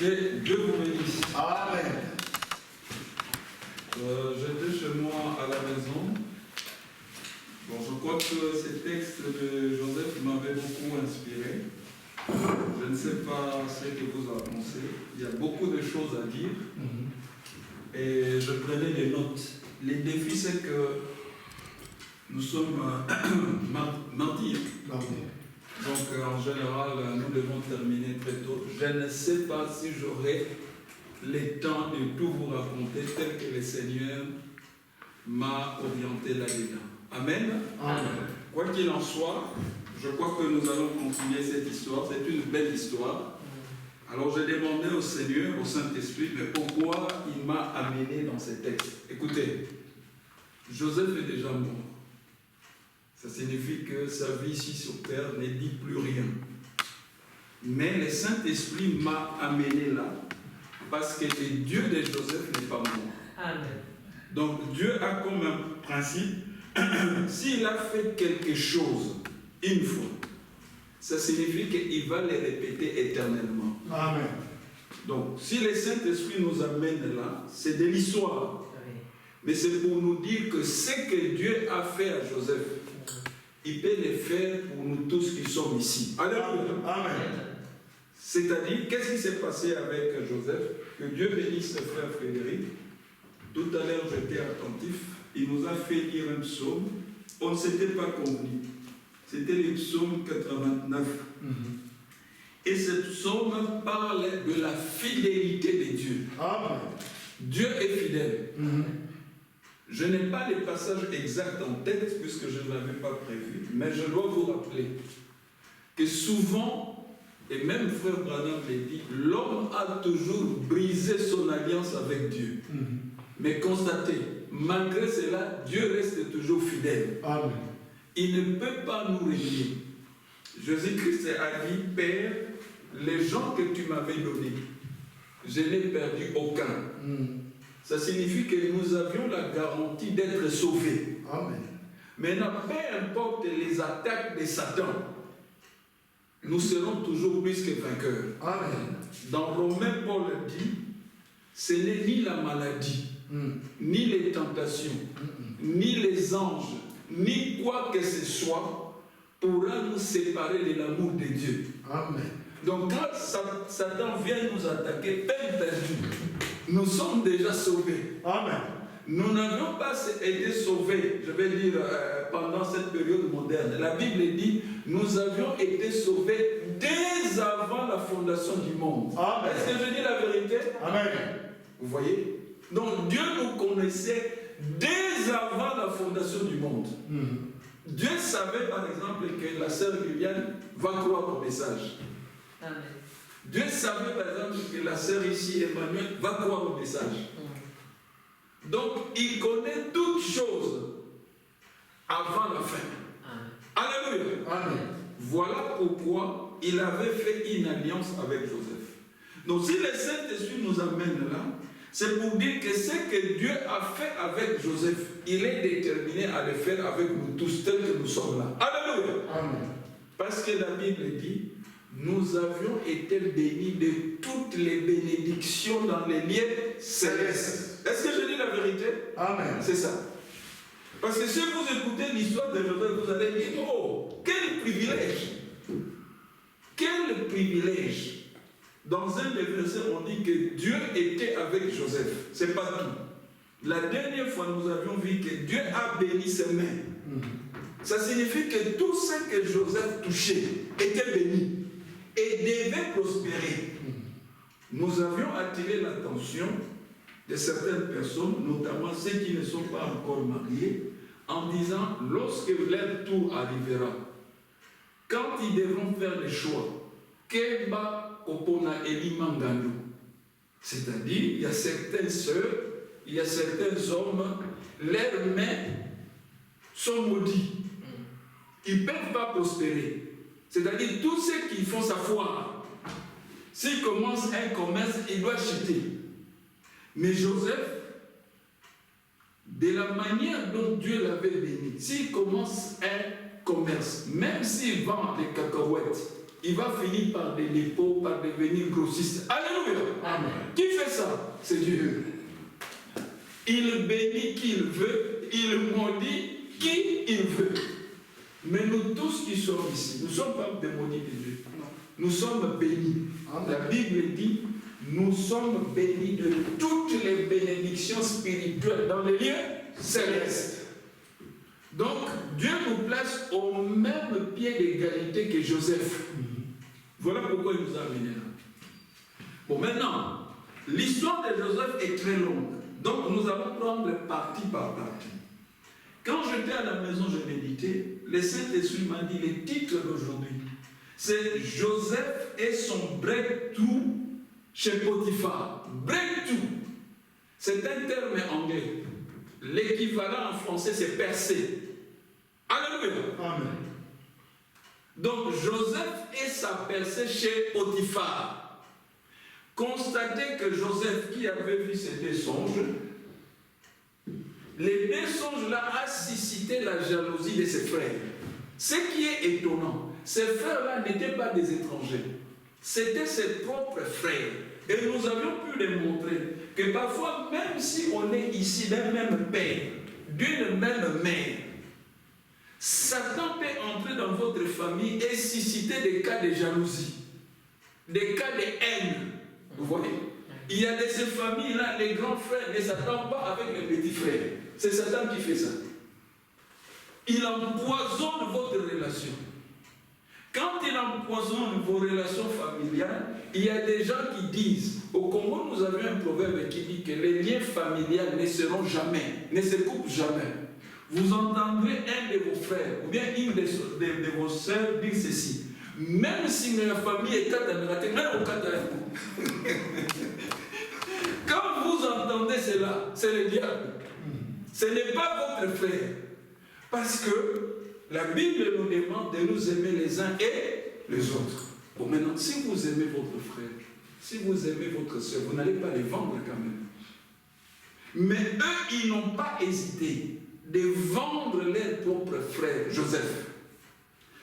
Que Dieu vous bénisse. Amen. J'étais chez moi à la maison. Bon, je crois que ces textes de Joseph m'avaient beaucoup inspiré. Je ne sais pas ce que vous en pensez. Il y a beaucoup de choses à dire. Et je prenais des notes. Les défis, c'est que nous sommes mardis. Donc, en général, nous devons terminer très tôt. Je ne sais pas si j'aurai le temps de tout vous raconter tel que le Seigneur m'a orienté là-dedans. Amen. Amen. Quoi qu'il en soit, je crois que nous allons continuer cette histoire. C'est une belle histoire. Alors, j'ai demandé au Seigneur, au Saint-Esprit, mais pourquoi il m'a amené dans ces textes. Écoutez, Joseph est déjà mort. Ça signifie que sa vie ici sur terre ne dit plus rien. Mais le Saint-Esprit m'a amené là parce que le Dieu de Joseph n'est pas mort. Amen. Donc Dieu a comme un principe, s'il a fait quelque chose une fois, ça signifie qu'il va le répéter éternellement. Amen. Donc si le Saint-Esprit nous amène là, c'est de l'histoire. Mais c'est pour nous dire que ce que Dieu a fait à Joseph, il peut le faire pour nous tous qui sommes ici. Alléluia. Amen. C'est-à-dire, qu'est-ce qui s'est passé avec Joseph? Que Dieu bénisse le frère Frédéric. Tout à l'heure, j'étais attentif. Il nous a fait lire un psaume. On ne s'était pas convenu. C'était le psaume 89. Et ce psaume parle de la fidélité de Dieu. Amen. Dieu est fidèle. Je n'ai pas les passages exacts en tête puisque je ne l'avais pas prévu, mais je dois vous rappeler que souvent, et même frère Branham l'a dit, l'homme a toujours brisé son alliance avec Dieu. Mais constatez, malgré cela, Dieu reste toujours fidèle. Amen. Il ne peut pas nous régner. Jésus-Christ a dit, Père, les gens que tu m'avais donnés, je n'ai perdu aucun. Ça signifie que nous avions la garantie d'être sauvés. Amen. Maintenant, peu importe les attaques de Satan, nous serons toujours plus que vainqueurs. Amen. Dans Romains, Paul dit, ce n'est ni la maladie, ni les tentations, ni les anges, ni quoi que ce soit pourra nous séparer de l'amour de Dieu. Amen. Donc quand Satan vient nous attaquer, peine perdue, nous sommes déjà sauvés. Amen. Nous n'avions pas été sauvés, je vais dire, pendant cette période moderne. La Bible dit, nous avions été sauvés dès avant la fondation du monde. Amen. Est-ce que je dis la vérité? Amen. Vous voyez? Donc Dieu nous connaissait dès avant la fondation du monde. Dieu savait par exemple que la sœur Viviane va croire au message. Amen. Dieu savait par exemple que la sœur ici, Emmanuel, va croire au message. Donc, il connaît toutes choses avant la fin. Alléluia. Amen. Voilà pourquoi il avait fait une alliance avec Joseph. Donc, si le Saint-Esprit nous amène là, c'est pour dire que ce que Dieu a fait avec Joseph, il est déterminé à le faire avec nous tous, tels que nous sommes là. Alléluia. Amen. Parce que la Bible dit, nous avions été bénis de toutes les bénédictions dans les lieux célestes. Est-ce que je dis la vérité? Amen. C'est ça. Parce que si vous écoutez l'histoire de Joseph, vous allez dire, oh, quel privilège! Quel privilège! Dans un des versets, on dit que Dieu était avec Joseph. C'est pas tout. La dernière fois, nous avions vu que Dieu a béni ses mains. Ça signifie que tout ce que Joseph touchait était béni et devait prospérer. Nous avions attiré l'attention de certaines personnes, notamment ceux qui ne sont pas encore mariés, en disant, lorsque leur tour arrivera, quand ils devront faire le choix, Keba Kopona Eli Mangano, c'est-à-dire, il y a certaines sœurs, il y a certains hommes, leurs mains sont maudits. Ils ne peuvent pas prospérer. C'est-à-dire, tous ceux qui font sa foi, s'il commence un commerce, il doit chuter. Mais Joseph, de la manière dont Dieu l'avait béni, s'il commence un commerce, même s'il vend des cacahuètes, il va finir par des dépôts, par devenir grossiste. Alléluia. Amen. Qui fait ça? C'est Dieu. Il bénit qui il veut, il maudit qui il veut. Mais nous tous qui sommes ici, nous ne sommes pas des maudits de Dieu. Non. Nous sommes bénis. La Bible dit, nous sommes bénis de toutes les bénédictions spirituelles dans les lieux célestes. Donc, Dieu nous place au même pied d'égalité que Joseph. Voilà pourquoi il nous a amenés là. Bon, maintenant, l'histoire de Joseph est très longue. Donc, nous allons prendre partie par partie. Quand j'étais à la maison, je méditais, le Saint-Esprit m'a dit les titres d'aujourd'hui. C'est Joseph et son breakthrough chez Potiphar. Breakthrough. C'est un terme anglais. L'équivalent en français, c'est percer. Alléluia. Amen. Donc, Joseph et sa percée chez Potiphar. Constatez que Joseph, qui avait vu ces deux songes, les deux songes-là a suscité la jalousie de ses frères. Ce qui est étonnant, ces frères-là n'étaient pas des étrangers. C'était ses propres frères. Et nous avions pu les montrer que parfois, même si on est ici d'un même père, d'une même mère, Satan peut entrer dans votre famille et susciter des cas de jalousie, des cas de haine. Vous voyez? Il y a de ces familles-là, les grands frères ne s'attendent pas avec les petits frères. C'est Satan qui fait ça. Il empoisonne votre relation. Quand il empoisonne vos relations familiales, il y a des gens qui disent, au Congo nous avions un proverbe qui dit que les liens familiaux ne seront jamais, ne se coupent jamais. Vous entendrez un de vos frères ou bien une de vos soeurs dire ceci. Même si la famille est catamérate, même au catamérate. Quand vous entendez cela, c'est le diable. Ce n'est pas votre frère. Parce que la Bible nous demande de nous aimer les uns et les autres. Bon, maintenant, si vous aimez votre frère, si vous aimez votre soeur, vous n'allez pas les vendre quand même. Mais eux, ils n'ont pas hésité de vendre leur propre frère, Joseph.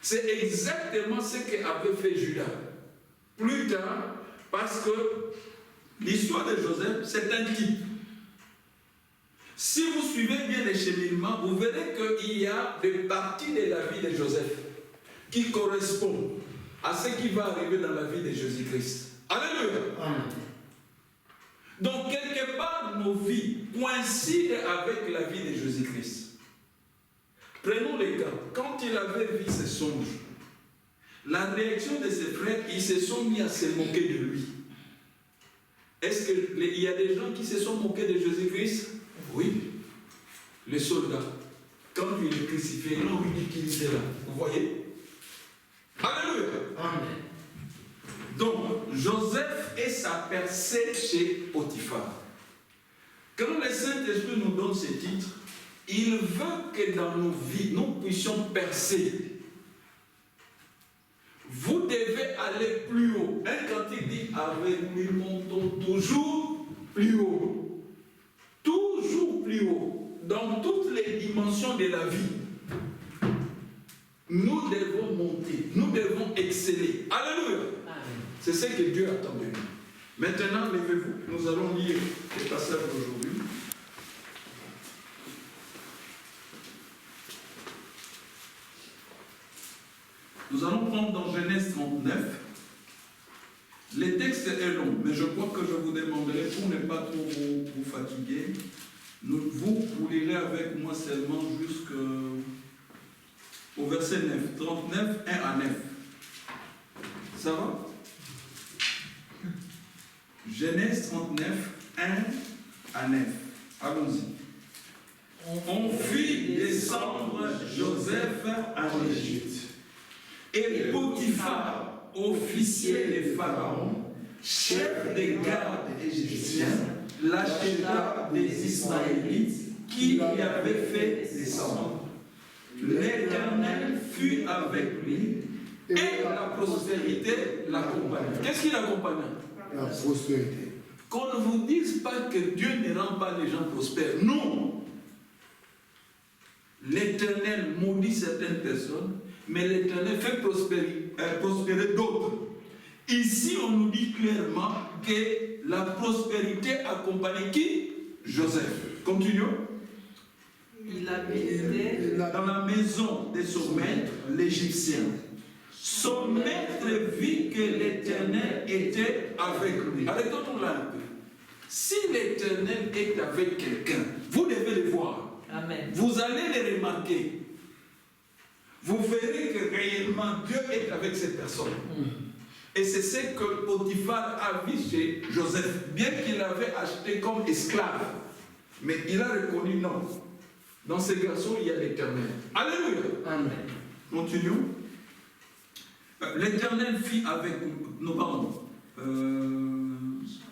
C'est exactement ce qu'avait fait Judas. Plus tard, parce que l'histoire de Joseph, c'est un type. Si vous suivez bien les cheminements, vous verrez qu'il y a des parties de la vie de Joseph qui correspondent à ce qui va arriver dans la vie de Jésus-Christ. Alléluia. Amen. Donc, quelque part, nos vies coïncident avec la vie de Jésus-Christ. Prenons les cas. Quand il avait vu ses songes, la réaction de ses frères, ils se sont mis à se moquer de lui. Est-ce qu'il y a des gens qui se sont moqués de Jésus-Christ? Oui. Les soldats, quand il est crucifié, ils l'ont ridiculisé là. Vous voyez? Alléluia. Amen. Donc, Joseph et sa percée chez Potiphar. Quand le Saint-Esprit nous donne ces titres, il veut que dans nos vies, nous puissions percer. Vous devez aller plus haut. Un cantique dit, avec lui montons toujours plus haut. Toujours plus haut. Dans toutes les dimensions de la vie. Nous devons monter. Nous devons exceller. Alléluia. C'est ce que Dieu attend de nous. Maintenant, levez-vous. Nous allons lire les passages d'aujourd'hui. Nous allons prendre dans Genèse 39. Le texte est long, mais je crois que je vous demanderai, pour ne pas trop vous fatiguer, vous lirez avec moi seulement jusqu'au verset 9. 39, 1 à 9. Ça va? Genèse 39, 1 à 9. Allons-y. On fit descendre Joseph en Égypte. Et Potiphar, officier de Pharaon, chef des gardes égyptiens, l'acheta des Ismaélites qui y avaient fait descendre. L'Éternel fut avec lui et la prospérité l'accompagna. Qu'est-ce qui l'accompagna? La prospérité. Qu'on ne vous dise pas que Dieu ne rend pas les gens prospères. Non. L'Éternel maudit certaines personnes, mais l'Éternel fait prospérer prospérer d'autres. Ici, on nous dit clairement que la prospérité accompagnait qui? Joseph. Continuons. Il habitait dans la maison de son maître, l'Égyptien. Son maître vit que l'Éternel était avec lui. Arrêtons là un peu. Si l'Éternel est avec quelqu'un, vous devez le voir. Amen. Vous allez le remarquer. Vous verrez que réellement Dieu est avec cette personne. Et c'est ce que Potiphar a vu chez Joseph, bien qu'il l'avait acheté comme esclave. Mais il a reconnu non. Dans ces garçons, il y a l'Éternel. Alléluia. Amen. Continuons. L'Éternel fit avec nous, pardon.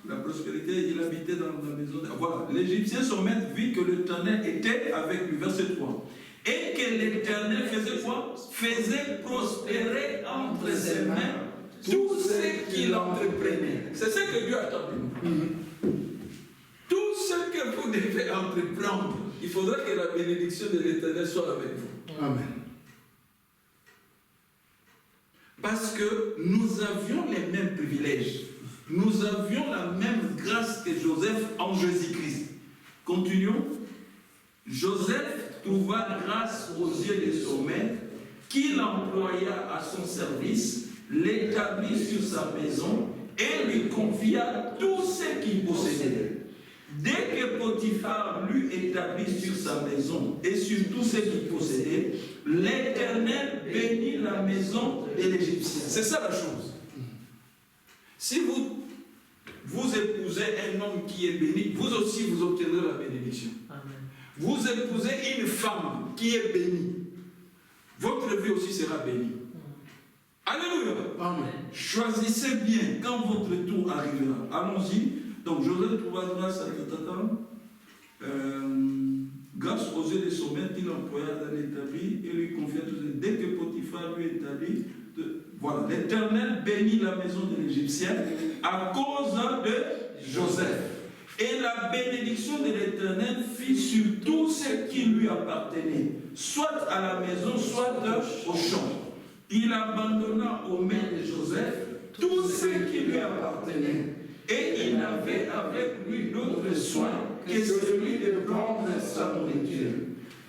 La prospérité, il habitait dans la maison. Voilà. L'Égyptien, son maître, vit que l'Éternel était avec lui. Verset 3. Et que l'Éternel faisait quoi? Faisait prospérer entre ses mains tout ce qu'il entreprenait. C'est ce que Dieu attend de nous. Tout ce que vous devez entreprendre, il faudra que la bénédiction de l'Éternel soit avec vous. Amen. Parce que nous avions les mêmes privilèges. Nous avions la même grâce que Joseph en Jésus-Christ. Continuons. Joseph trouva grâce aux yeux de son maître, qui l'employa à son service, l'établit sur sa maison et lui confia tout ce qu'il possédait. Dès que Potiphar l'eut établi sur sa maison et sur tout ce qu'il possédait, l'Éternel bénit la maison de l'Égyptien. C'est ça la chose. Si vous épousez un homme qui est béni, vous aussi vous obtiendrez la bénédiction. Amen. Vous épousez une femme qui est bénie, votre vie aussi sera bénie. Alléluia. Amen. Choisissez bien quand votre tour arrivera. Allons-y. Donc Joseph trouva grâce à grâce aux yeux de son maître, il employa dans l'établi et lui confia tout ça. Dès que Potiphar lui établit, voilà, l'Éternel bénit la maison de l'Égyptien à cause de Joseph. Et la bénédiction de l'Éternel fit sur tout ce qui lui appartenait, soit à la maison, soit au champ. Il abandonna aux mains de Joseph tout ce qui lui appartenait. Et il n'avait avec lui d'autre soin que celui de prendre sa nourriture.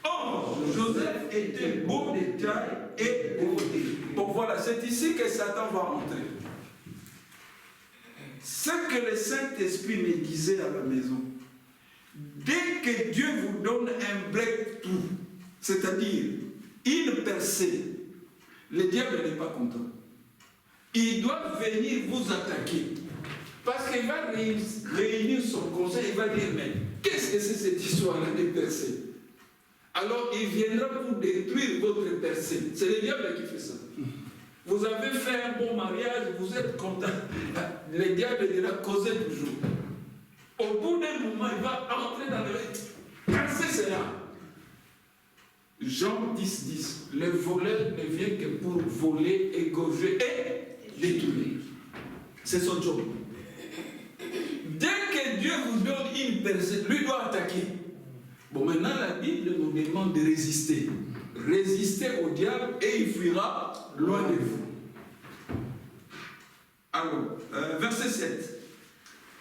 Or, Joseph était beau de taille et beauté. Bon, voilà, c'est ici que Satan va entrer. Ce que le Saint-Esprit me disait à la maison, dès que Dieu vous donne un breakthrough, c'est-à-dire une percée, le diable n'est pas content. Il doit venir vous attaquer. Parce qu'il va réunir son conseil, il va dire, mais qu'est-ce que c'est cette histoire-là de percée? Alors il viendra pour détruire votre percée. C'est le diable qui fait ça. Vous avez fait un bon mariage, vous êtes content. Le diable dira causer toujours. Au bout d'un moment, il va entrer dans le... Casser cela. Jean 10, 10. Le voleur ne vient que pour voler, égorger et détruire. C'est son job. Dès que Dieu vous donne une percée, lui doit attaquer. Bon, maintenant la Bible nous demande de résister. Résistez au diable et il fuira loin de vous. Alors, verset 7.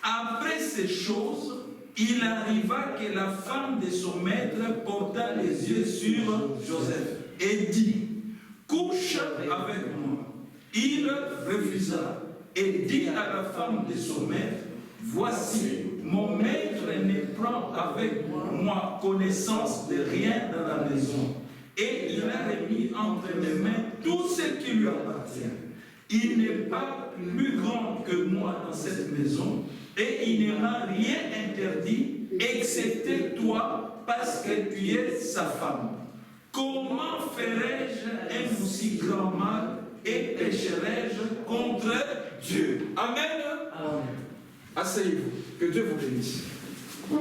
Après ces choses, il arriva que la femme de son maître porta les yeux sur Joseph et dit, couche avec moi. Il refusa et dit à la femme de son maître, voici, mon maître ne prend avec moi connaissance de rien dans la maison. Et il a remis entre mes mains tout ce qui lui appartient. Il n'est pas plus grand que moi dans cette maison, et il ne m'a rien interdit, excepté toi, parce que tu es sa femme. Comment ferais-je un aussi grand mal et pécherais-je contre Dieu? Amen. Amen. Asseyez-vous. Que Dieu vous bénisse. Nous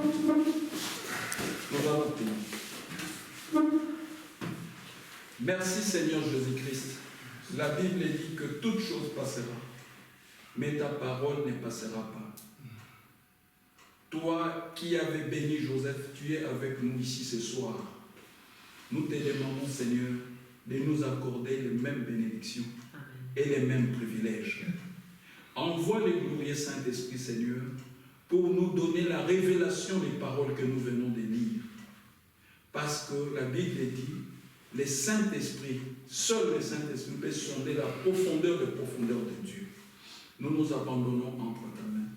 allons prier. Merci Seigneur Jésus-Christ. La Bible dit que toute chose passera, mais ta parole ne passera pas. Toi qui avais béni Joseph, tu es avec nous ici ce soir. Nous te demandons Seigneur de nous accorder les mêmes bénédictions et les mêmes privilèges. Envoie le glorieux Saint-Esprit, Seigneur, pour nous donner la révélation des paroles que nous venons de lire. Parce que la Bible dit, le Saint-Esprit, seul le Saint-Esprit peut sonder la profondeur des profondeurs de Dieu. Nous nous abandonnons entre ta main.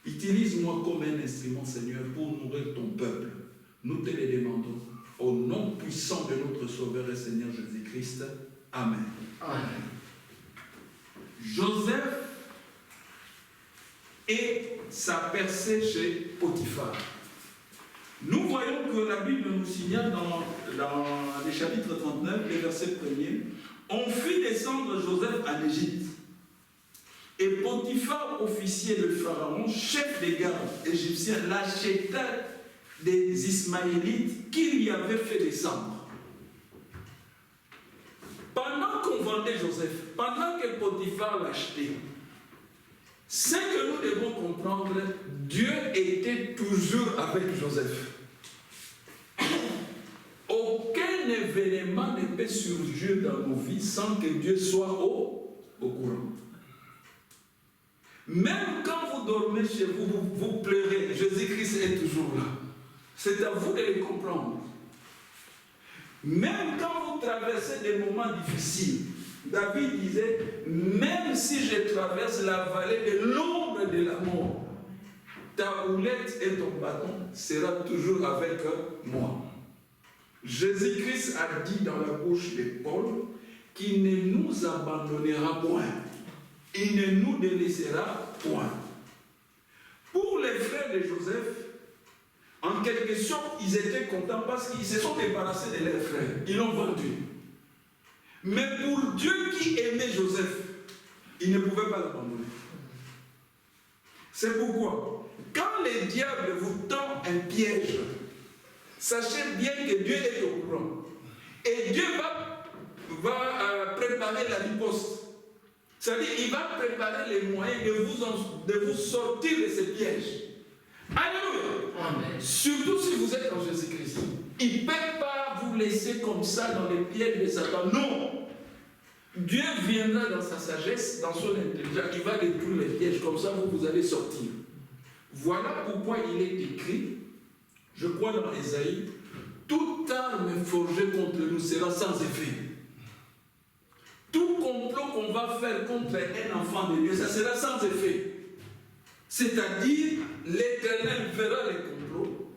Utilise-moi comme un instrument, Seigneur, pour nourrir ton peuple. Nous te le demandons au nom puissant de notre Sauveur et Seigneur Jésus-Christ. Amen. Amen. Joseph et sa percée chez Potiphar. Nous voyons que la Bible nous signale dans le chapitre 39, le verset 1er, on fit descendre Joseph en Égypte. Et Potiphar, officier de Pharaon, chef des gardes égyptiens, l'acheta des Ismaélites qui lui avaient fait descendre. Pendant qu'on vendait Joseph, pendant que Potiphar l'achetait, ce que nous devons comprendre, Dieu était toujours avec Joseph. Aucun événement ne peut surgir dans nos vies sans que Dieu soit au courant. Même quand vous dormez chez vous, vous pleurez, Jésus-Christ est toujours là. C'est à vous de le comprendre. Même quand vous traversez des moments difficiles, David disait, même si je traverse la vallée de l'ombre de la mort, ta houlette et ton bâton sera toujours avec moi. Jésus-Christ a dit dans la bouche de Paul qu'il ne nous abandonnera point. Il ne nous délaissera point. Pour les frères de Joseph, en quelque sorte, ils étaient contents parce qu'ils se sont débarrassés de leurs frères. Ils l'ont vendu. Mais pour Dieu qui aimait Joseph, il ne pouvait pas l'abandonner. C'est pourquoi, quand le diable vous tend un piège, sachez bien que Dieu est au courant. Et Dieu va préparer la riposte. C'est-à-dire, il va préparer les moyens de vous sortir de ces pièges. Alléluia. Amen. Surtout si vous êtes en Jésus-Christ. Il ne peut pas vous laisser comme ça dans les pièges de Satan. Non. Dieu viendra dans sa sagesse, dans son intelligence. Il va détruire les pièges. Comme ça, vous allez sortir. Voilà pourquoi il est écrit, je crois dans Ésaïe, toute arme forgée contre nous sera sans effet. Tout complot qu'on va faire contre un enfant de Dieu, ça sera sans effet. C'est-à-dire, l'Éternel verra les complots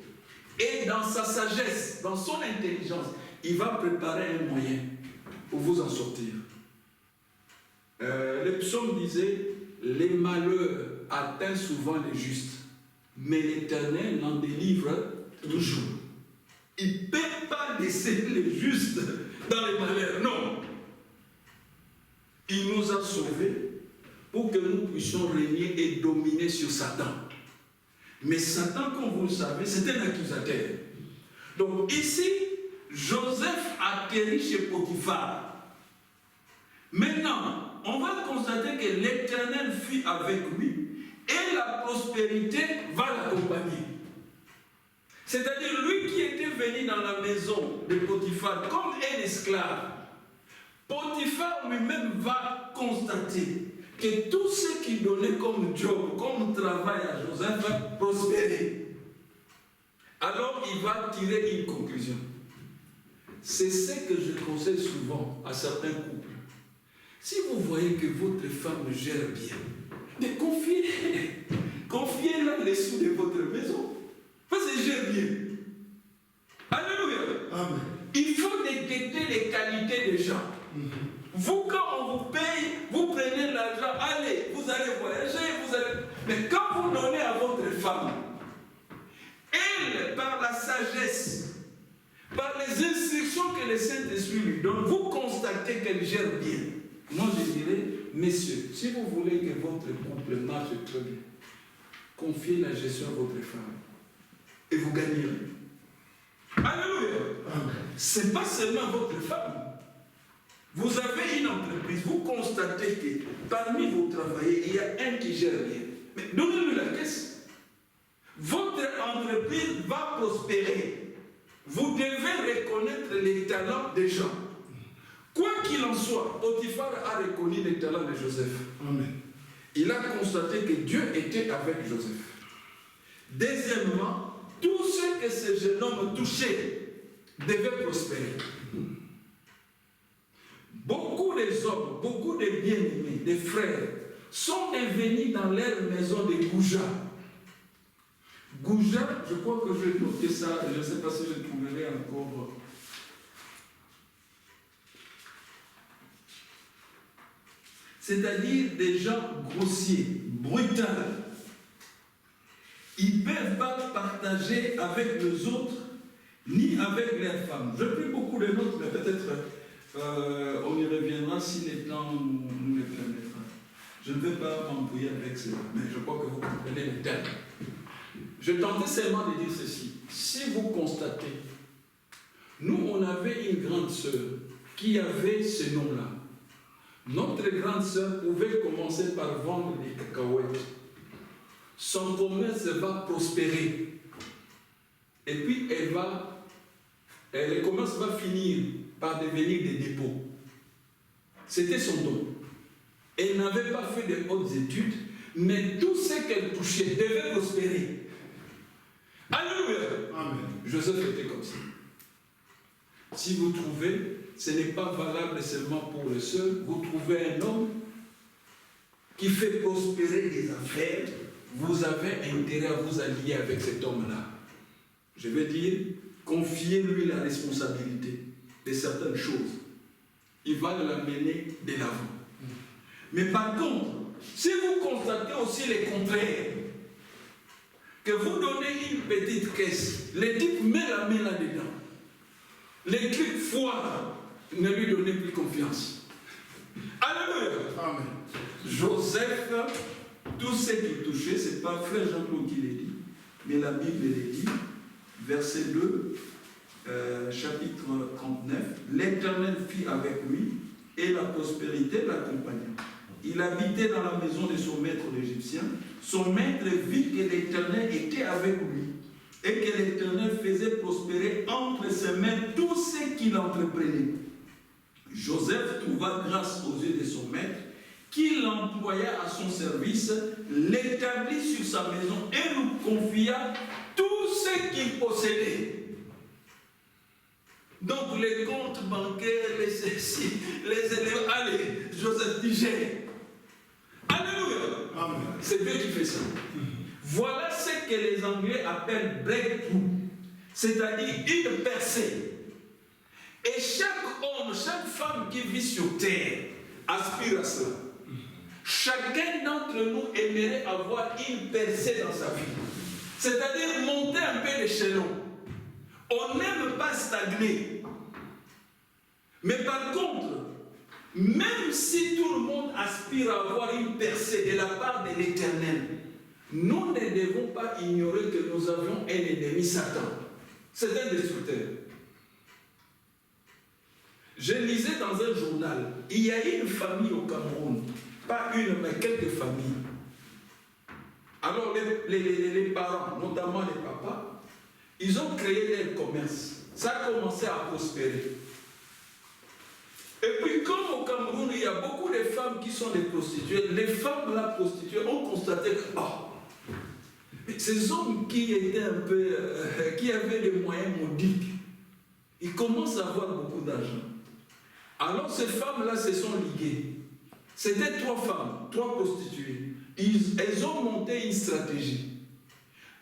et dans sa sagesse, dans son intelligence, il va préparer un moyen pour vous en sortir. Le psaume disait, les malheurs atteignent souvent les justes, mais l'Éternel en délivre toujours. Il ne peut pas laisser les justes dans les malheurs, non. Il nous a sauvés pour que nous puissions régner et dominer sur Satan. Mais Satan, comme vous le savez, c'est un accusateur. Donc ici, Joseph atterrit chez Potiphar. Maintenant, on va constater que l'Éternel fut avec lui et la prospérité va l'accompagner. C'est-à-dire, lui qui était venu dans la maison de Potiphar comme un esclave, Potiphar lui-même va constater que tout ce qu'il donnait comme job, comme travail à Joseph va prospérer. Alors il va tirer une conclusion. C'est ce que je conseille souvent à certains couples. Si vous voyez que votre femme gère bien, mais confiez-la les sous de votre maison. Parce qu'elle gère bien. Alléluia. Amen. Il faut détecter les qualités des gens. Vous, quand on vous paye, vous prenez l'argent, allez, vous allez voyager, mais quand vous donnez à votre femme, elle, par la sagesse, par les instructions que le Saint-Esprit lui donne, vous constatez qu'elle gère bien. Moi, je dirais, messieurs, si vous voulez que votre couple marche très bien, confiez la gestion à votre femme et vous gagnerez. Alléluia. Ce n'est pas seulement votre femme. Vous avez une entreprise, vous constatez que parmi vos travailleurs, il y a un qui gère bien. Mais donnez-lui la caisse. Votre entreprise va prospérer. Vous devez reconnaître les talents des gens. Quoi qu'il en soit, Potiphar a reconnu les talents de Joseph. Amen. Il a constaté que Dieu était avec Joseph. Deuxièmement, tout ce que ce jeune homme touchait devait prospérer. Beaucoup des hommes, beaucoup de bien-aimés, des frères, sont devenus dans leur maison des goujats. Goujat, je crois que je vais noter ça, je ne sais pas si je trouverai encore. C'est-à-dire des gens grossiers, brutaux. Ils ne peuvent pas partager avec les autres, ni avec leurs femmes. Je prie beaucoup de nôtres, mais peut-être on y reviendra si les temps nous le permettra. Je ne vais pas m'embrouiller avec cela, mais je crois que vous comprenez le terme. Je tentais seulement de dire ceci. Si vous constatez, nous on avait une grande sœur qui avait ce nom-là. Notre grande sœur pouvait commencer par vendre des cacahuètes. Son commerce va prospérer. Et puis le commerce va finir par devenir des dépôts. C'était son don. Elle n'avait pas fait de hautes études, mais tout ce qu'elle touchait devait prospérer. Alléluia. Amen. Joseph était comme ça. Si vous trouvez, ce n'est pas valable seulement pour le seul, vous trouvez un homme qui fait prospérer des affaires, vous avez intérêt à vous allier avec cet homme-là. Je veux dire, confiez-lui la responsabilité de certaines choses. Il va l'amener de l'avant. Mais par contre, si vous constatez aussi le contraire, que vous donnez une petite caisse, le type met la main là-dedans, les trucs foirent, ne lui donnez plus confiance. Alléluia. Amen. Joseph, tout ce qu'il touchait, ce n'est pas frère Jean-Claude qui l'a dit, mais la Bible l'a dit, verset 2, chapitre 39, l'Éternel fit avec lui et la prospérité l'accompagna. Il habitait dans la maison de son maître l'Égyptien. Son maître vit que l'Éternel était avec lui et que l'Éternel faisait prospérer entre ses mains tout ce qu'il entreprenait. Joseph trouva grâce aux yeux de son maître, qui l'employa à son service, l'établit sur sa maison et lui confia tout ce qu'il possédait. Donc les comptes bancaires, les ceci, les élèves, allez, Joseph digère. Alléluia. Amen. C'est Dieu qui fait ça. Voilà ce que les Anglais appellent breakthrough, c'est-à-dire une percée. Et chaque homme, chaque femme qui vit sur terre aspire à cela. Chacun d'entre nous aimerait avoir une percée dans sa vie. C'est-à-dire monter un peu l'échelon. On n'aime pas stagner. Mais par contre, même si tout le monde aspire à avoir une percée de la part de l'Éternel, nous ne devons pas ignorer que nous avions un ennemi, Satan. C'est un destructeur. Je lisais dans un journal, il y a une famille au Cameroun, pas une, mais quelques familles. Alors les parents, notamment les papas, ils ont créé leur commerce. Ça a commencé à prospérer. Et puis comme au Cameroun, il y a beaucoup de femmes qui sont des prostituées, les femmes là prostituées ont constaté que ces hommes qui étaient un peu, qui avaient des moyens modiques, ils commencent à avoir beaucoup d'argent. Alors ces femmes-là se sont liguées. C'était 3 femmes, 3 prostituées. Elles ont monté une stratégie.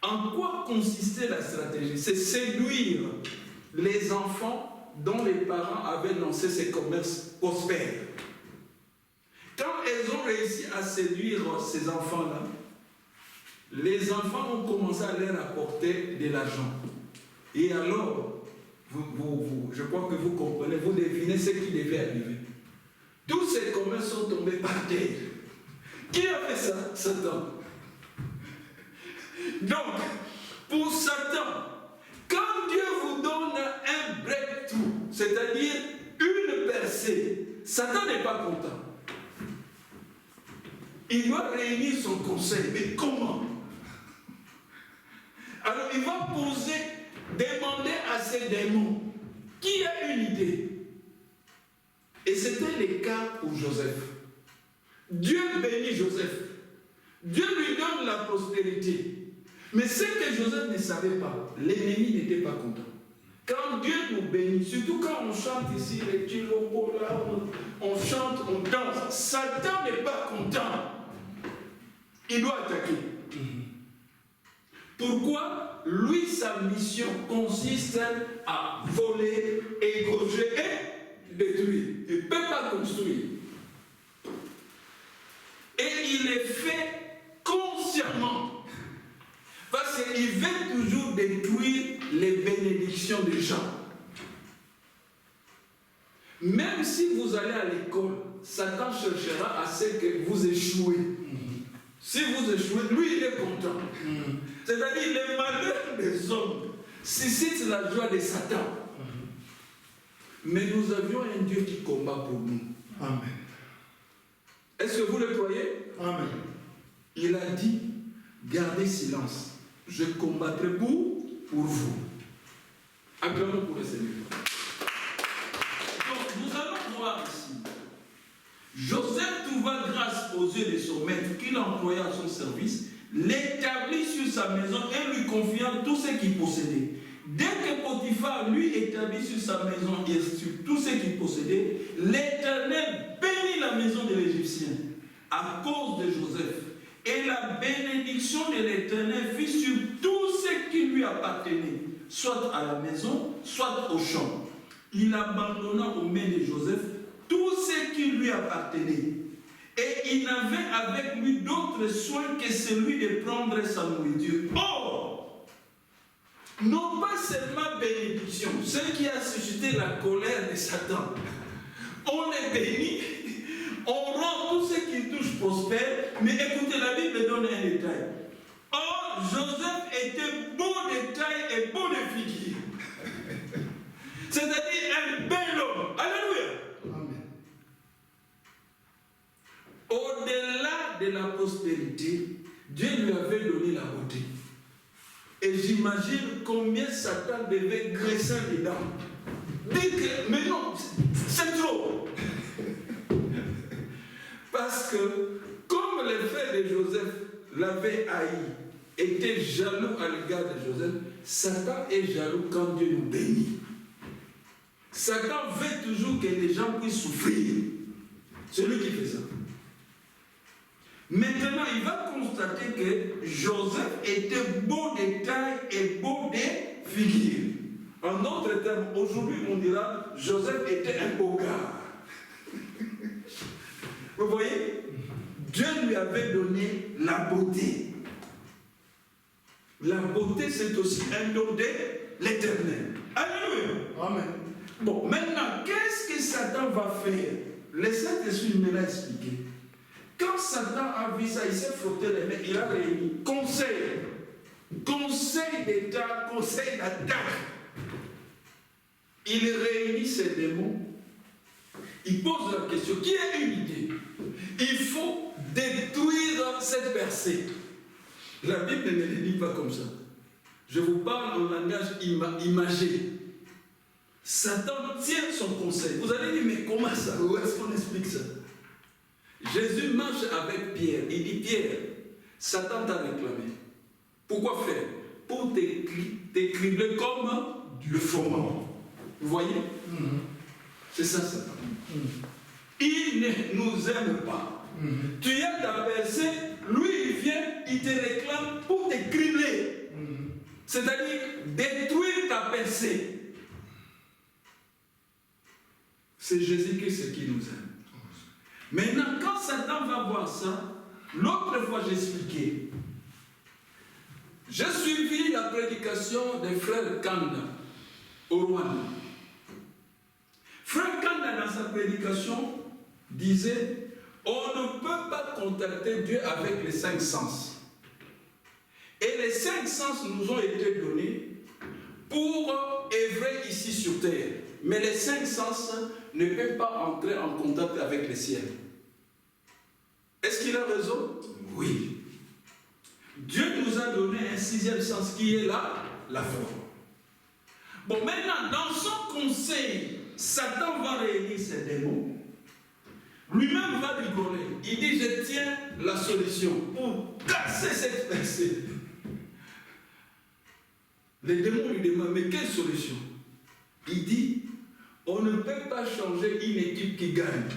En quoi consistait la stratégie? C'est séduire les enfants dont les parents avaient lancé ces commerces prospères. Quand elles ont réussi à séduire ces enfants-là, les enfants ont commencé à leur apporter de l'argent. Et alors, je crois que vous comprenez, vous devinez ce qui devait arriver. Tous ces commerces sont tombés par terre. Qui a fait ça? Satan. Donc, pour Satan, quand Dieu vous donne un breakthrough, c'est-à-dire une percée, Satan n'est pas content. Il doit réunir son conseil. Mais comment? Alors il va demander à ses démons, qui a une idée? Et c'était le cas pour Joseph. Dieu bénit Joseph. Dieu lui donne la prospérité. Mais ce que Joseph ne savait pas, l'ennemi n'était pas content. Quand Dieu nous bénit, surtout quand on chante ici, les Tilombo, là, on chante, on danse, Satan n'est pas content. Il doit attaquer. Pourquoi? Lui, sa mission consiste à voler, égorger et détruire. Il ne peut pas construire. Et il est fait consciemment. Parce qu'il veut toujours détruire les bénédictions des gens. Même si vous allez à l'école, Satan cherchera à ce que vous échouez. Si vous échouez, lui il est content. C'est-à-dire les malheurs des hommes suscitent la joie de Satan. Mais nous avions un Dieu qui combat pour nous. Amen. Est-ce que vous le croyez? Amen. Il a dit, gardez silence. Je combattrai pour vous. Acclamons pour le Seigneur. Donc, nous allons voir ici. Joseph trouva grâce aux yeux de son maître qu'il employa à son service, l'établit sur sa maison et lui confia tout ce qu'il possédait. Dès que Potiphar lui établit sur sa maison et sur tout ce qu'il possédait, l'Éternel bénit la maison de l'Égyptien à cause de Joseph. Et la bénédiction de l'Éternel fut sur tout ce qui lui appartenait, soit à la maison, soit au champ. Il abandonna aux mains de Joseph tout ce qui lui appartenait. Et il n'avait avec lui d'autre soin que celui de prendre sa nourriture. Or, non pas seulement bénédiction, ce qui a suscité la colère de Satan. On est béni, on rend tout ce qui touche prospère, mais écoutez, la Bible donne un détail. Or, Joseph était beau de taille et beau de figure. C'est-à-dire un bel homme. Alléluia. Amen. Au-delà de la prospérité, Dieu lui avait donné la beauté. Et j'imagine combien Satan devait graisser les dents. Dire que, mais non, c'est trop. Parce que, comme les frères de Joseph l'avaient haï, étaient jaloux à l'égard de Joseph, Satan est jaloux quand Dieu nous bénit. Satan veut toujours que les gens puissent souffrir. C'est lui qui fait ça. Maintenant, il va constater que Joseph était beau de taille et beau de figure. En d'autres termes, aujourd'hui, on dira Joseph était un beau gars. Vous voyez? Dieu lui avait donné la beauté. La beauté, c'est aussi un don de l'Éternel. Alléluia. Amen. Bon, maintenant, qu'est-ce que Satan va faire? Le Saint-Esprit me l'a expliqué. Quand Satan a vu ça, il s'est frotté les mains, il a réuni conseil d'État, conseil d'attaque. Il réunit ses démons. Il pose la question, qui a une idée? Il faut détruire cette percée. La Bible ne le dit pas comme ça. Je vous parle en langage imagé. Satan tient son conseil. Vous allez dire, mais comment ça? Où est-ce qu'on explique ça? Jésus marche avec Pierre. Il dit, Pierre, Satan t'a réclamé. Pourquoi faire? Pour t'écribler comme le froment. Vous voyez? C'est ça, Satan. Il ne nous aime pas. Tu as ta percée, lui il vient, il te réclame pour te cribler. C'est-à-dire détruire ta percée. C'est Jésus-Christ qui nous aime. Maintenant, quand Satan va voir ça, l'autre fois j'expliquais. J'ai suivi la prédication des frères Kanda au Rwanda. Frère Kanda, dans sa prédication, disait, on ne peut pas contacter Dieu avec les 5 sens. Et les 5 sens nous ont été donnés pour œuvrer ici sur terre. Mais les 5 sens ne peuvent pas entrer en contact avec le ciel. Est-ce qu'il a raison? Oui. Dieu nous a donné un 6e sens qui est là, la foi. Bon, maintenant, dans son conseil, Satan va réunir ses démons Lui-même va rigoler. Il dit, je tiens la solution pour casser cette pensée. Les démons lui demandent, mais quelle solution? Il dit, on ne peut pas changer une équipe qui gagne.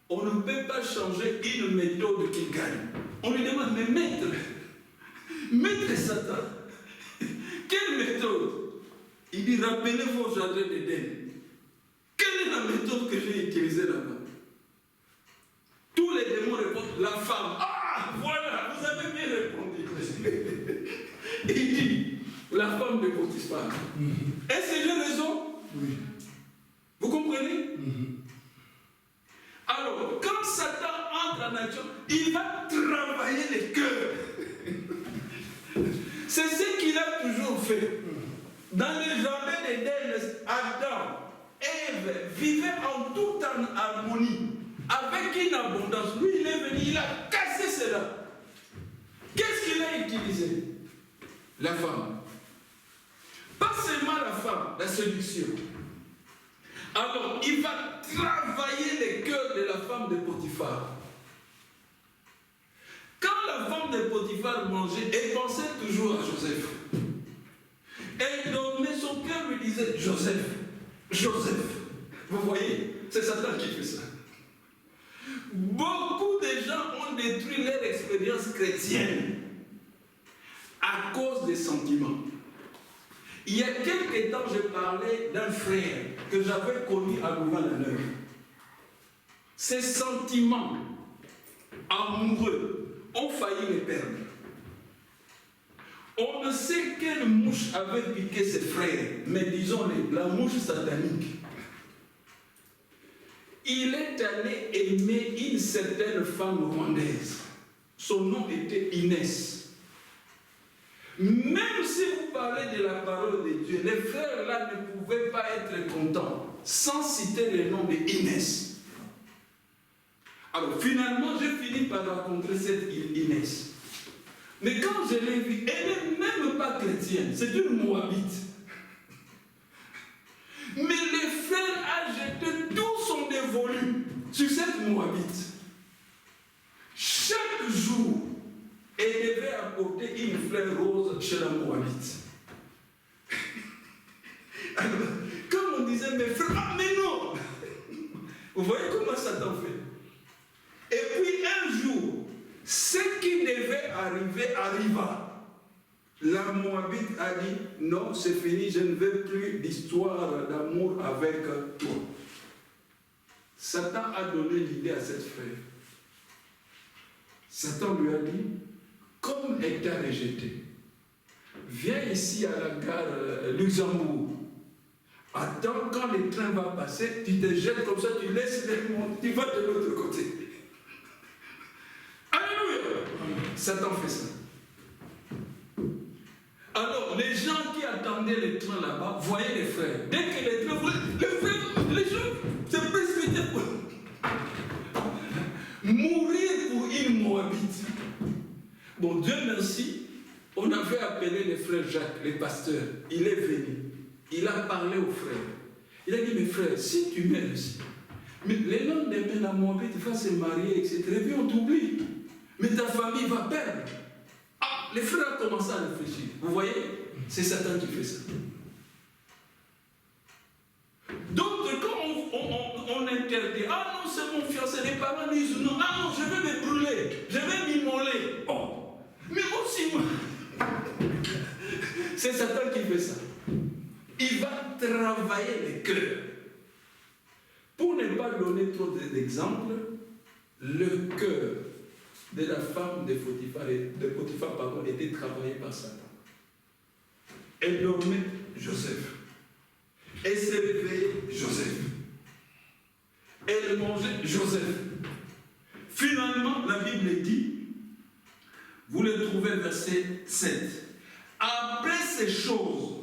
On ne peut pas changer une méthode qui gagne. On lui demande, mais maître Satan, quelle méthode? Il dit, rappelez-vous au jardin d'Éden. Quelle est la méthode que j'ai utilisée là-bas? Tous les démons répondent, la femme. Ah, voilà, vous avez bien répondu. Il dit, la femme de Potiphar. Est-ce que j'ai raison? Oui. Vous comprenez? Alors, quand Satan entre en action, il va travailler les cœurs. C'est ce qu'il a toujours fait. Dans le jardin d'Éden, Adam, Ève vivaient en toute harmonie, avec une abondance. Lui, il est venu, il a cassé cela. Qu'est-ce qu'il a utilisé? La femme. Pas seulement la femme, la séduction. Alors, il va travailler les cœurs de la femme de Potiphar. Quand la femme de Potiphar mangeait, elle pensait toujours à Joseph. Elle dormait, son cœur lui disait, Joseph, Joseph. Vous voyez, c'est Satan qui fait ça. Beaucoup de gens ont détruit leur expérience chrétienne à cause des sentiments. Il y a quelques temps, je parlais d'un frère que j'avais connu à Louvain-la-Neuve. Ses sentiments amoureux ont failli me perdre. On ne sait quelle mouche avait piqué ses frères, mais disons la mouche satanique. Il est allé aimer une certaine femme rwandaise. Son nom était Inès. Même si vous parlez de la parole de Dieu, les frères là ne pouvaient pas être contents sans citer le nom de Inès. Alors finalement, j'ai fini par rencontrer cette Inès. Mais quand je l'ai vue, elle n'est même pas chrétienne, c'est une Moabite. Mais le frère a jeté tout son dévolu sur cette Moabite. Chaque jour, elle devait apporter une fleur rose chez la Moabite. Alors, comme on disait, mes frères, ah, mais non! Vous voyez comment Satan fait? Et puis un jour, ce qui devait arriver arriva. La Moabite a dit, non, c'est fini, je ne veux plus d'histoire d'amour avec toi. Satan a donné l'idée à cette frère. Satan lui a dit, comme elle t'a rejeté, viens ici à la gare Luxembourg. Attends, quand le train va passer, tu te jettes comme ça, tu laisses les monts, tu vas de l'autre côté. Alléluia! Satan fait ça. Alors, les gens qui attendaient le train là-bas voyaient les frères. Dès que les frères, les gens se précipitaient pour mourir pour une Moabite. Bon, Dieu merci, on avait appelé les frères Jacques, les pasteurs. Il est venu. Il a parlé aux frères. Il a dit, mes frères, si tu meurs ici, mais les lendemain, la Moabite va se marier, etc. Et puis on t'oublie. Mais ta famille va perdre. Ah, les frères ont commencé à réfléchir. Vous voyez, c'est Satan qui fait ça. Donc, quand on interdit, ah non, c'est mon fiancé, les parents disent non, ah non, je vais me brûler, je vais m'immoler. Oh, mais aussi moi. C'est Satan qui fait ça. Il va travailler les cœurs. Pour ne pas donner trop d'exemples, le cœur de la femme de Potiphar était travaillé par Satan. Elle dormait, Joseph. Elle se réveillait, Joseph. Elle mangeait, Joseph. Finalement, la Bible dit, vous le trouvez verset 7. Après ces choses,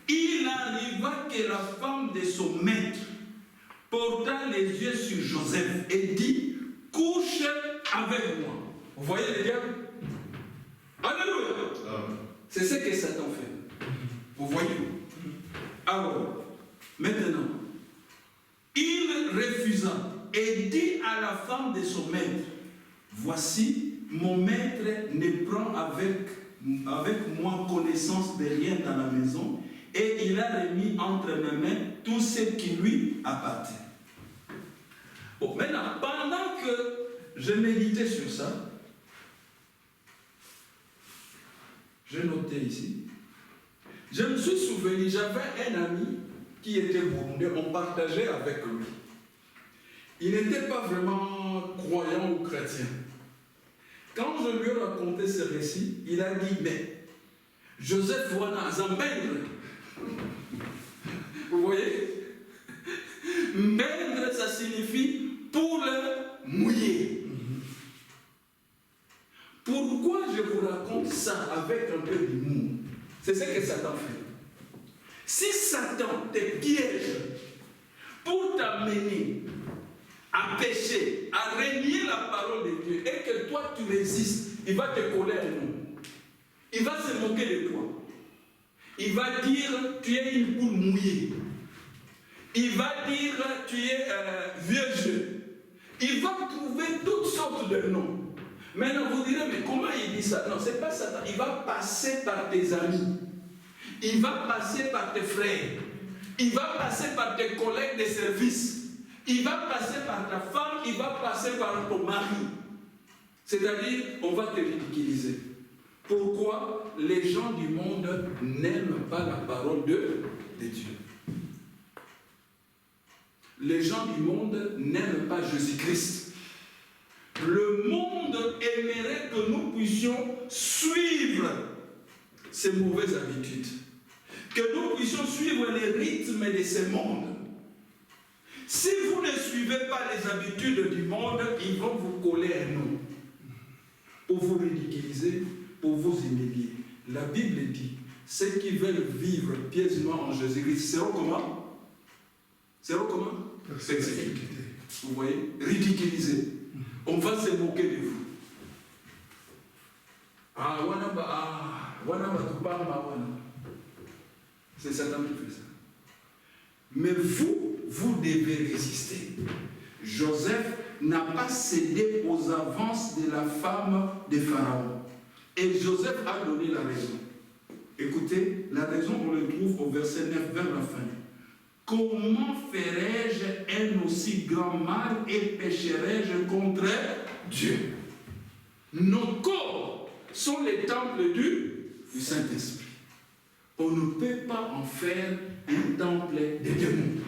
il arriva que la femme de son maître porta les yeux sur Joseph et dit, couche avec moi. Vous voyez les diables? Alléluia. C'est ce que Satan fait. Vous voyez? Alors, maintenant, il refusa et dit à la femme de son maître, voici, mon maître ne prend avec moi connaissance de rien dans la maison, et il a remis entre mes mains tout ce qui lui appartient. Bon, maintenant, pendant que je méditais sur ça, j'ai noté ici, je me suis souvenu, j'avais un ami qui était burundais, on partageait avec lui. Il n'était pas vraiment croyant ou chrétien. Quand je lui ai raconté ce récit, il a dit, mais Joseph Wana Zambendre, vous voyez, mendre, ça signifie pour le mouiller. Pourquoi je vous raconte ça avec un peu d'humour? C'est ce que Satan fait. Si Satan te piège pour t'amener à pécher, à renier la parole de Dieu, et que toi tu résistes, il va te coller à nous. Il va se moquer de toi. Il va dire, tu es une poule mouillée. Il va dire, tu es vieux jeu. Il va trouver toutes sortes de noms. Maintenant, vous direz, mais comment il dit ça? Non, ce n'est pas Satan. Il va passer par tes amis. Il va passer par tes frères. Il va passer par tes collègues de service. Il va passer par ta femme. Il va passer par ton mari. C'est-à-dire, on va te ridiculiser. Pourquoi les gens du monde n'aiment pas la parole de Dieu? Les gens du monde n'aiment pas Jésus-Christ. Le monde aimerait que nous puissions suivre ces mauvaises habitudes. Que nous puissions suivre les rythmes de ce monde. Si vous ne suivez pas les habitudes du monde, ils vont vous coller à nous. Pour vous ridiculiser, pour vous humilier. La Bible dit, ceux qui veulent vivre pieusement en Jésus-Christ seront comment? Seront comment? Persécutés. Vous voyez? Ridiculisés. On va se moquer de vous. C'est Satan qui fait ça. Mais vous devez résister. Joseph n'a pas cédé aux avances de la femme de Pharaon. Et Joseph a donné la raison. Écoutez, la raison, on le trouve au verset 9 vers la fin. Comment ferais-je un aussi grand mal et pécherais-je contre Dieu? Nos corps sont les temples du Saint-Esprit. On ne peut pas en faire un temple de démons.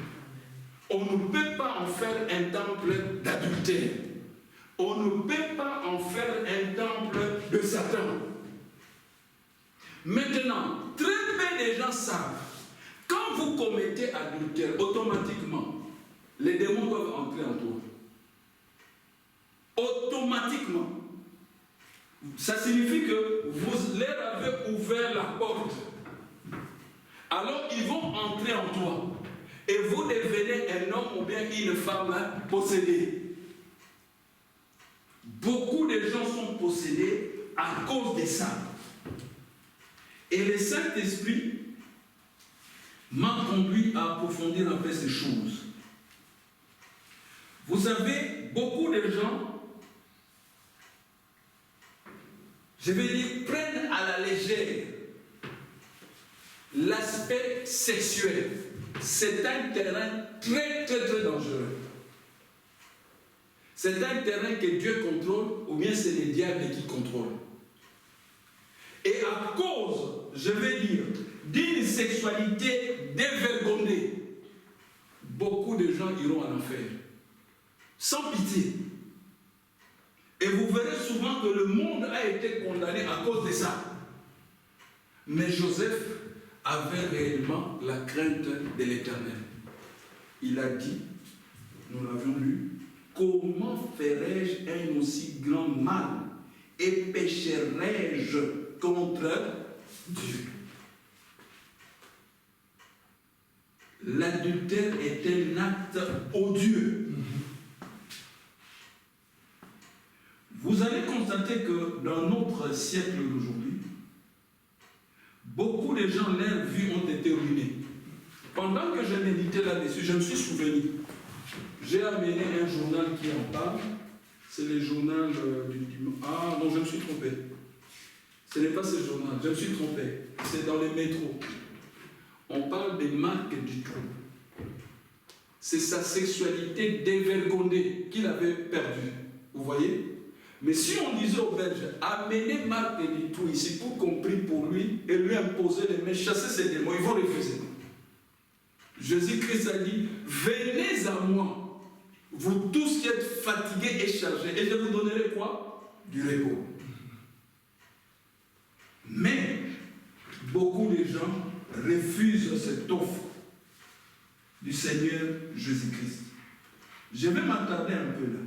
On ne peut pas en faire un temple d'adultère. On ne peut pas en faire un temple de Satan. Maintenant, très peu de gens savent, quand vous commettez adultère, automatiquement, les démons doivent entrer en toi. Automatiquement. Ça signifie que vous leur avez ouvert la porte. Alors ils vont entrer en toi. Et vous devenez un homme ou bien une femme possédée. Beaucoup de gens sont possédés à cause de ça. Et le Saint-Esprit m'a conduit à approfondir un peu ces choses. Vous savez, beaucoup de gens, je vais dire, prennent à la légère l'aspect sexuel. C'est un terrain très, très, très dangereux. C'est un terrain que Dieu contrôle, ou bien c'est le diable qui contrôle. Et à cause, je vais dire, d'une sexualité dévergondée, beaucoup de gens iront en enfer. Sans pitié. Et vous verrez souvent que le monde a été condamné à cause de ça. Mais Joseph avait réellement la crainte de l'Éternel. Il a dit, nous l'avions lu, comment ferais-je un aussi grand mal et pécherais-je contre Dieu? L'adultère est un acte odieux. Vous allez constater que dans notre siècle d'aujourd'hui, beaucoup de gens, leurs vies ont été ruinées. Pendant que je méditais là-dessus, je me suis souvenu. J'ai amené un journal qui en parle. C'est le journal du dimanche. Ah non, je me suis trompé. Ce n'est pas ce journal, je me suis trompé. C'est dans les métros. On parle des marques du trou. C'est sa sexualité dévergondée qu'il avait perdue. Vous voyez? Mais si on disait aux Belges, amenez Marc du trou ici pour qu'on prie pour lui et lui imposer les mains, chasser ses démons, ils vont refuser. Jésus-Christ a dit, venez à moi, vous tous qui êtes fatigués et chargés, et je vous donnerai quoi? Du repos. Mais beaucoup de gens refusent cette offre du Seigneur Jésus-Christ. Je vais m'attarder un peu là.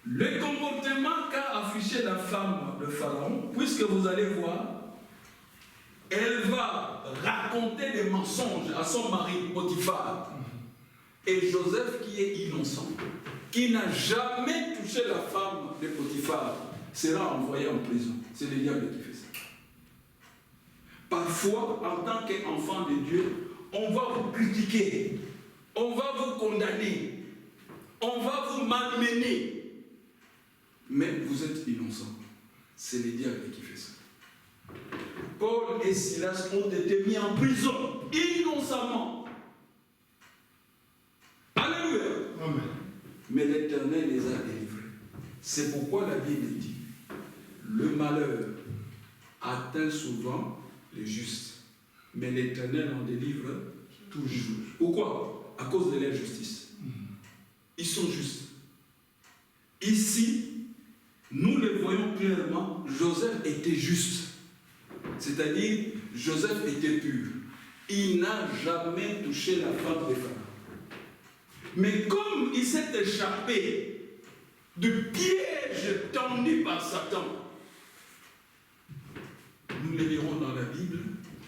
Le comportement qu'a affiché la femme de Pharaon, puisque vous allez voir, elle va raconter des mensonges à son mari Potiphar. Et Joseph, qui est innocent, qui n'a jamais touché la femme de Potiphar, sera envoyé en prison. C'est le diable qui fait ça. Parfois, en tant qu'enfant de Dieu, on va vous critiquer, on va vous condamner, on va vous malmener. Mais vous êtes innocent. C'est le diable qui fait ça. Paul et Silas ont été mis en prison innocemment. Alléluia. Amen. Mais l'Éternel les a délivrés. C'est pourquoi la Bible dit, le malheur atteint souvent les justes, mais l'Éternel en délivre toujours. Pourquoi? À cause de leur justice. Ils sont justes. Ici, nous le voyons clairement, Joseph était juste. C'est-à-dire, Joseph était pur. Il n'a jamais touché la femme de Pharaon. Mais comme il s'est échappé du piège tendu par Satan, nous le lirons dans la Bible,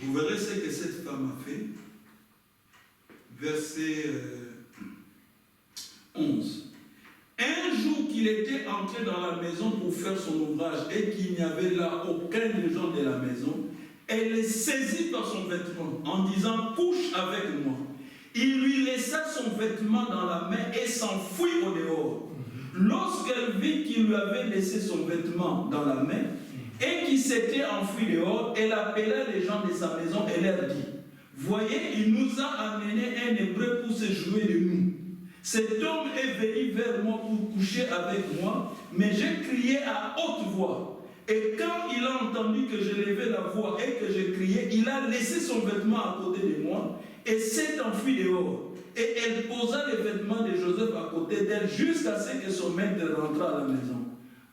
vous verrez ce que cette femme a fait. Verset 11. Un jour qu'il était entré dans la maison pour faire son ouvrage et qu'il n'y avait là aucun des gens de la maison, elle est saisie par son vêtement en disant « couche avec moi ». Il lui laissa son vêtement dans la main et s'enfuit au dehors. Lorsqu'elle vit qu'il lui avait laissé son vêtement dans la main et qu'il s'était enfui dehors, elle appela les gens de sa maison et leur dit « Voyez, il nous a amené un Hébreu pour se jouer de nous. Cet homme est venu vers moi pour coucher avec moi, mais j'ai crié à haute voix. Et quand il a entendu que je levais la voix et que je criais, il a laissé son vêtement à côté de moi et s'est enfui dehors. Et elle posa les vêtements de Joseph à côté d'elle jusqu'à ce que son maître rentrât à la maison.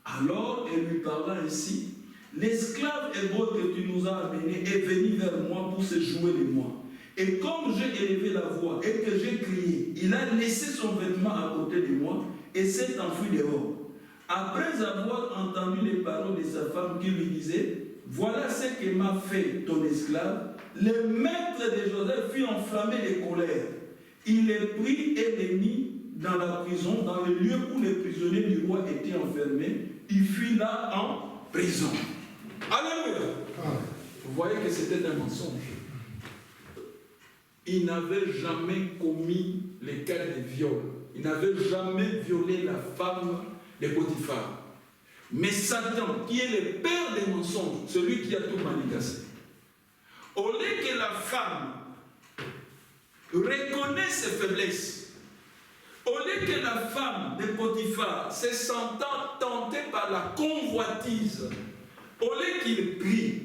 Alors elle lui parla ainsi, l'esclave hébreu que tu nous as amené est venu vers moi pour se jouer de moi. Et comme j'ai élevé la voix et que j'ai crié, il a laissé son vêtement à côté de moi et s'est enfui dehors. Après avoir entendu les paroles de sa femme qui lui disait, voilà ce que m'a fait ton esclave, le maître de Joseph fut enflammé de colère. Il les prit et les mit dans la prison, dans le lieu où les prisonniers du roi étaient enfermés. Il fut là en prison. Alléluia. Vous voyez que c'était un mensonge. Il n'avait jamais commis les cas de viol. Il n'avait jamais violé la femme de Potiphar. Mais Satan, qui est le père des mensonges, celui qui a tout manigancé, au lieu que la femme reconnaisse ses faiblesses, au lieu que la femme de Potiphar, se sentant tentée par la convoitise, au lieu qu'il prie,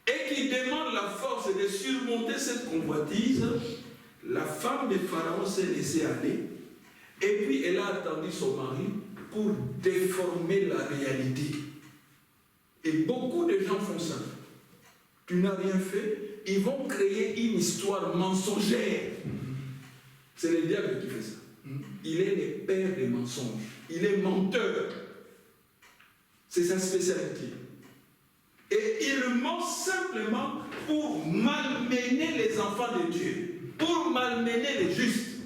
et qui demande la force de surmonter cette convoitise, la femme de Pharaon s'est laissée aller et puis elle a attendu son mari pour déformer la réalité. Et beaucoup de gens font ça. Tu n'as rien fait, ils vont créer une histoire mensongère. C'est le diable qui fait ça. Il est le père des mensonges. Il est menteur. C'est sa spécialité. Et il ment simplement pour malmener les enfants de Dieu, pour malmener les justes.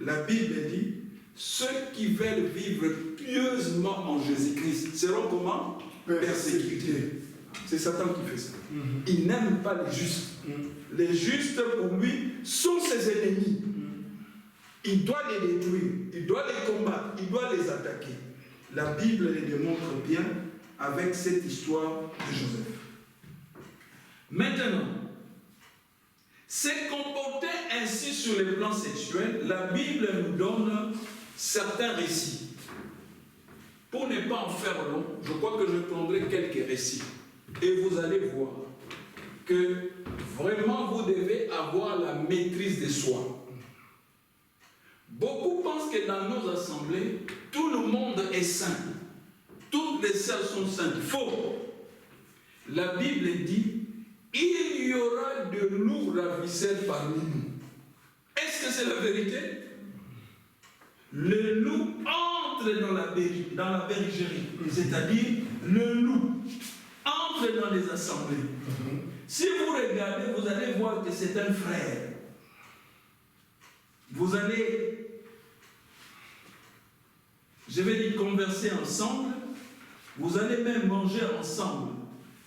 La Bible dit, ceux qui veulent vivre pieusement en Jésus-Christ seront comment? Persécutés. C'est Satan qui fait ça. Il n'aime pas les justes. Les justes, pour lui, sont ses ennemis. Il doit les détruire, il doit les combattre, il doit les attaquer. La Bible les démontre bien avec cette histoire de Joseph. Maintenant, se comporter ainsi sur le plan sexuel, la Bible nous donne certains récits. Pour ne pas en faire long, je crois que je prendrai quelques récits. Et vous allez voir que vraiment vous devez avoir la maîtrise de soi. Beaucoup pensent que dans nos assemblées, tout le monde est saint. Toutes les sœurs sont saintes. Faux. La Bible dit, il y aura de loups ravisseurs parmi nous. Est-ce que c'est la vérité? Le loup entre dans la bergerie, c'est-à-dire le loup entre dans les assemblées. Si vous regardez, vous allez voir que c'est un frère. Vous allez, je vais dire, converser ensemble, vous allez même manger ensemble.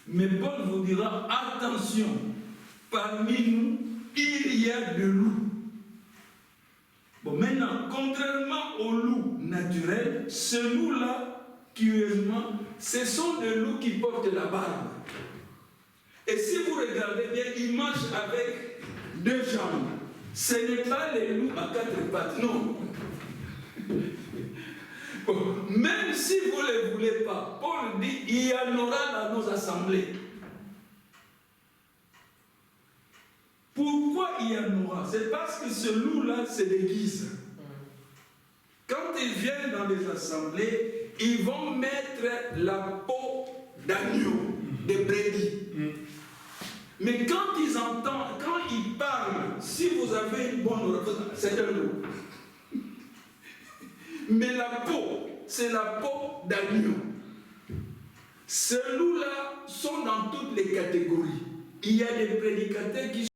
Mais Paul vous dira, attention, parmi nous, il y a de loups. Bon, maintenant, contrairement aux loups naturels, ce loup-là, curieusement, ce sont des loups qui portent la barbe. Et si vous regardez bien, ils marchent avec deux jambes. Ce n'est pas les loups à quatre pattes, non. Bon, même si vous ne les voulez pas, Paul dit, il y en aura dans nos assemblées. Pourquoi il y en aura? C'est parce que ce loup-là se déguise. Quand ils viennent dans les assemblées, ils vont mettre la peau d'agneau, de brebis. Mais quand ils entendent, quand ils parlent, si vous avez une bonne oreille, c'est un loup. Mais la peau, c'est la peau d'agneau. Ces loups-là sont dans toutes les catégories. Il y a des prédicateurs qui